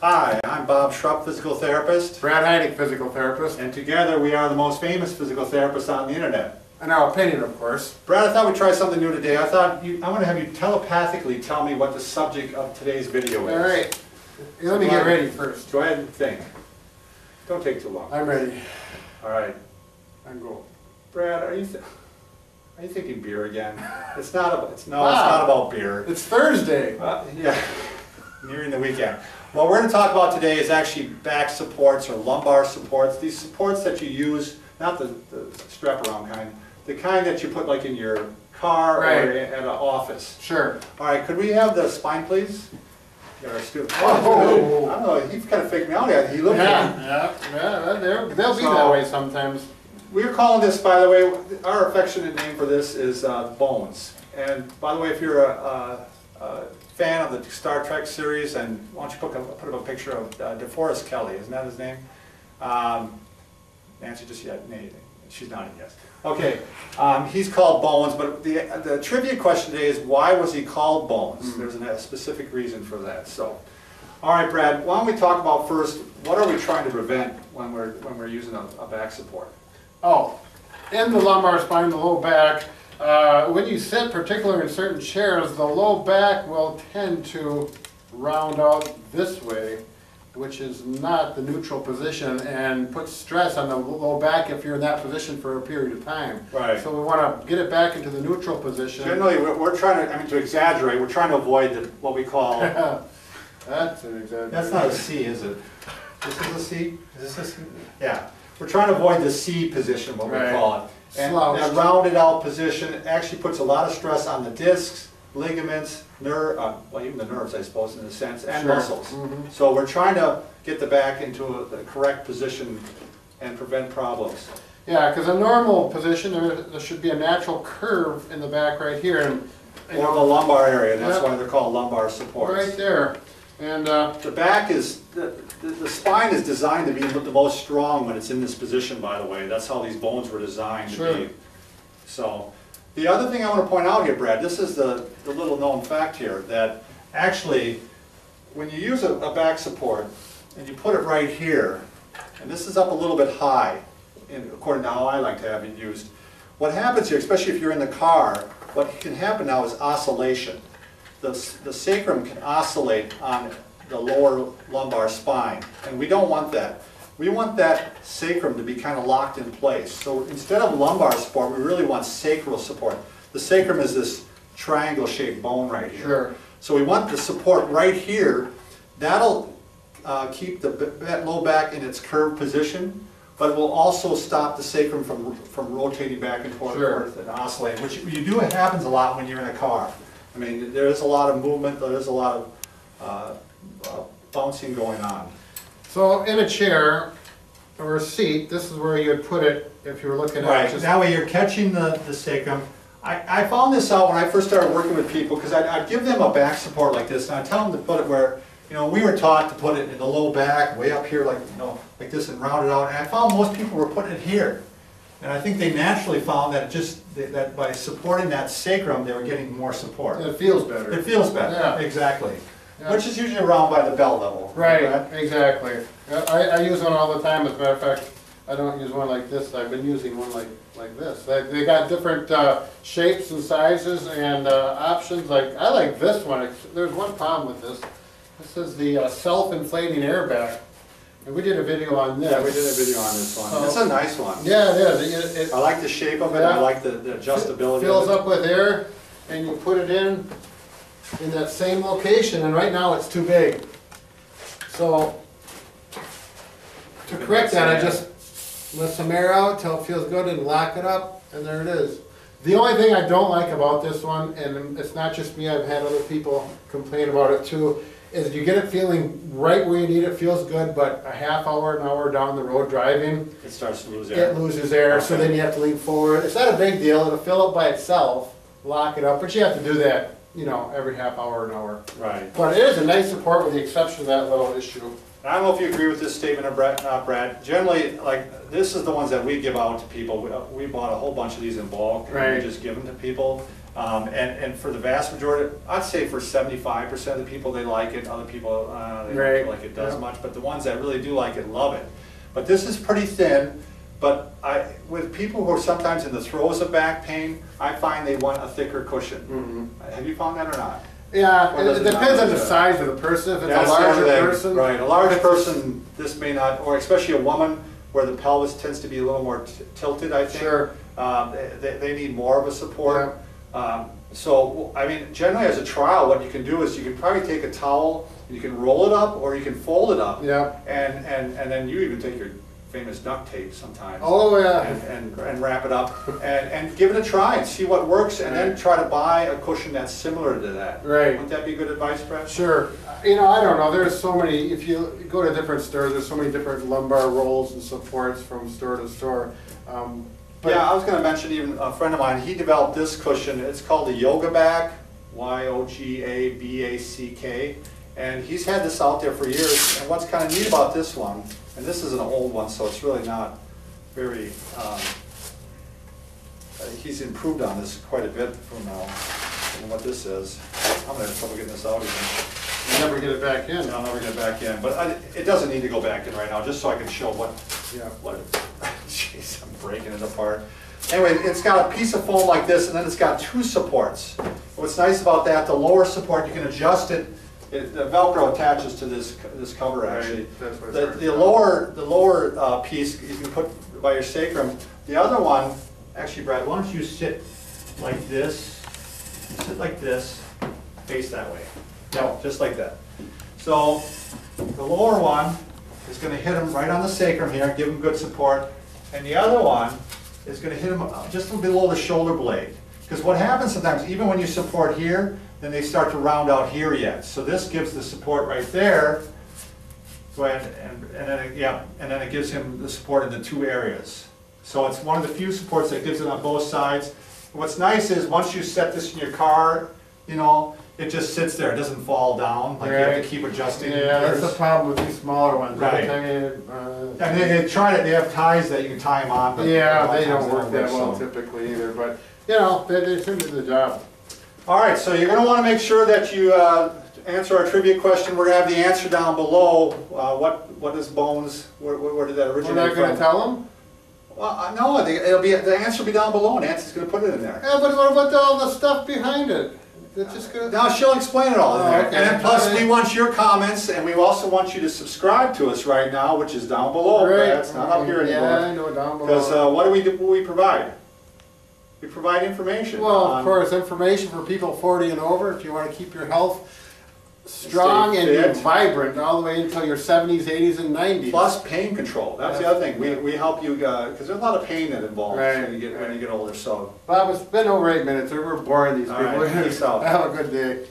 Hi, I'm Bob Schrupp, physical therapist, Brad Heineck, physical therapist. and together we are the most famous physical therapists on the internet. In our opinion, of course. Brad, I thought we'd try something new today. I want to have you telepathically tell me what the subject of today's video is. All right. Let me get ready first. Go ahead and think. Don't take too long. I'm ready. All right. I'm going. Brad, are you thinking beer again? It's not about beer. It's Thursday. Yeah, nearing the weekend. What we're going to talk about today is actually back supports or lumbar supports. These supports that you use, not the strap around kind, the kind that you put like in your car or at an office. Sure. All right, could we have the spine, please? Got our student. Oh. I don't know, he kind of faked me out. He looked Yeah, they'll be that way sometimes. We're calling this, by the way, our affectionate name for this is Bones. And by the way, if you're a fan of the Star Trek series, and why don't you put up a picture of DeForest Kelley, isn't that his name? Nancy just yet, she's nodding yes. Okay, he's called Bones, but the trivia question today is why was he called Bones? There's a specific reason for that. So, all right, Brad, why don't we talk about first, what are we trying to prevent when we're using a back support? Oh, in the lumbar spine, the low back, when you sit, particularly in certain chairs, the low back will tend to round out this way, which is not the neutral position, and puts stress on the low back if you're in that position for a period of time. Right. So we want to get it back into the neutral position. Generally, we're trying to, to exaggerate, we're trying to avoid what we call... That's an exaggeration. That's not a C, is it? This is a C? Is this a C? Yeah. We're trying to avoid the C position, what we call it. And that rounded out position actually puts a lot of stress on the discs, ligaments, well, even the nerves, I suppose, in a sense, and muscles. So we're trying to get the back into the correct position and prevent problems. Yeah, because a normal position, there should be a natural curve in the back right here. Or the lumbar area, and that's why they're called lumbar supports. Right there. And the back is, the spine is designed to be the most strong when it's in this position, by the way. That's how these bones were designed to be. So, the other thing I want to point out here, Brad, this is the little known fact here, that actually, when you use a back support, and you put it right here, and this is up a little bit high, according to how I like to have it used, what happens here, especially if you're in the car, what can happen now is oscillation. The sacrum can oscillate on the lower lumbar spine, and we don't want that. We want that sacrum to be kind of locked in place. So instead of lumbar support, we really want sacral support. The sacrum is this triangle-shaped bone right here. Sure. So we want the support right here. That'll keep the low back in its curved position, but it will also stop the sacrum from rotating back and forth and oscillating, which you do, it happens a lot when you're in a car. I mean, there is a lot of movement, there is a lot of bouncing going on. so in a chair or a seat, this is where you would put it if you were looking at it. Right, that way you're catching the sacrum. I found this out when I first started working with people, because I'd give them a back support like this, and I'd tell them to put it where, we were taught to put it in the low back, way up here, like this, and round it out. And I found most people were putting it here. And I think they naturally found that that by supporting that sacrum, they were getting more support. It feels better. It feels better, Yeah. Exactly. Yeah. Which is usually around by the belt level. Right, exactly. I use one all the time. As a matter of fact, I don't use one like this. I've been using one like this. They got different shapes and sizes and options. I like this one. There's one problem with this. This is the self-inflating airbag. And we did a video on this. Yeah, we did a video on this one. It's a nice one. Yeah, it is. I like the shape of it. I like the adjustability. It fills up with air, and you put it in that same location, and right now it's too big. So to correct that, I just let some air out till it feels good and lock it up, and there it is. The only thing I don't like about this one, and it's not just me, I've had other people complain about it too, is you get it feeling right where you need it, feels good, but a half hour, an hour down the road driving, it starts to lose air. It loses air, so then you have to lean forward. It's not a big deal, it'll fill up by itself, lock it up, but you have to do that, every half hour, an hour. Right. But it is a nice support with the exception of that little issue. I don't know if you agree with this statement, Brad. Generally, this is the ones that we give out to people. We bought a whole bunch of these in bulk, and we just give them to people. And for the vast majority, I'd say for 75% of the people, they like it. Other people, they don't Right. feel like it does Yeah. much. But the ones that really do like it, love it. But this is pretty thin. But with people who are sometimes in the throes of back pain, I find they want a thicker cushion. Have you found that or not? Yeah, Or does it it not depends on the matter? size of the person. If it's That's a the larger other thing. person. Right, a large person, this may not, or especially a woman where the pelvis tends to be a little more tilted, I think. Sure. They need more of a support. So, I mean, generally as a trial, what you can do is you can probably take a towel, and you can roll it up, or you can fold it up. Yeah. And then you even take your famous duct tape sometimes. Oh, yeah. And wrap it up, and give it a try and see what works, and then try to buy a cushion that's similar to that. Right. Wouldn't that be good advice, Brett? Sure. You know, I don't know, there's so many, if you go to different stores, there's so many different lumbar rolls and supports from store to store. But Yeah, I was gonna mention even a friend of mine, he developed this cushion, it's called the Yoga Back, YOGABACK, and he's had this out there for years, and what's kind of neat about this one, and this is an old one, so it's really not very, he's improved on this quite a bit from what this is. I'm gonna have trouble getting this out again. you never get it back in. I'll never get it back in, but it doesn't need to go back in right now, just so I can show what, jeez, I'm breaking it apart. Anyway, it's got a piece of foam like this, and then it's got two supports. What's nice about that, the lower support, you can adjust it, the Velcro attaches to this cover actually. That's what The lower piece you can put by your sacrum. The other one, actually Brad, why don't you sit like this, face that way. No, just like that. So the lower one is going to hit him right on the sacrum here, give him good support. And the other one is going to hit him just below the shoulder blade. Because what happens sometimes, even when you support here, then they start to round out here yet. So this gives the support right there. Go ahead, and then it gives him the support in the two areas. So it's one of the few supports that gives it on both sides. What's nice is once you set this in your car, you know, it just sits there, it doesn't fall down, like you have to keep adjusting. Yeah, that's the problem with these smaller ones. Right. And they have ties that you can tie them on, but yeah, a lot of they times don't work that well so. typically either, but, you know, they seem to do the job. All right, so you're going to want to make sure that you answer our trivia question. We're going to have the answer down below. What is bones? Where did that We're originate not from? gonna tell them? Well, no, it'll be the answer will be down below, and Nancy's going to put it in there. Yeah, but what about all the stuff behind it? It's just gonna... Now she'll explain it all in there. okay. And then plus we want your comments, and we also want you to subscribe to us right now, which is down below. Right. Brad. It's not up here anymore. Yeah, I know, down below. Because what do we provide? We provide information. Well, on- of course, information for people 40 and over, if you want to keep your health strong Stay and fit. be vibrant all the way until your 70s, 80s, and 90s. Plus pain control. That's the other thing. We help you because there's a lot of pain that involves Right, when you get older. So Bob, it's been over 8 minutes. We're boring these All people. right, peace out. Have a good day.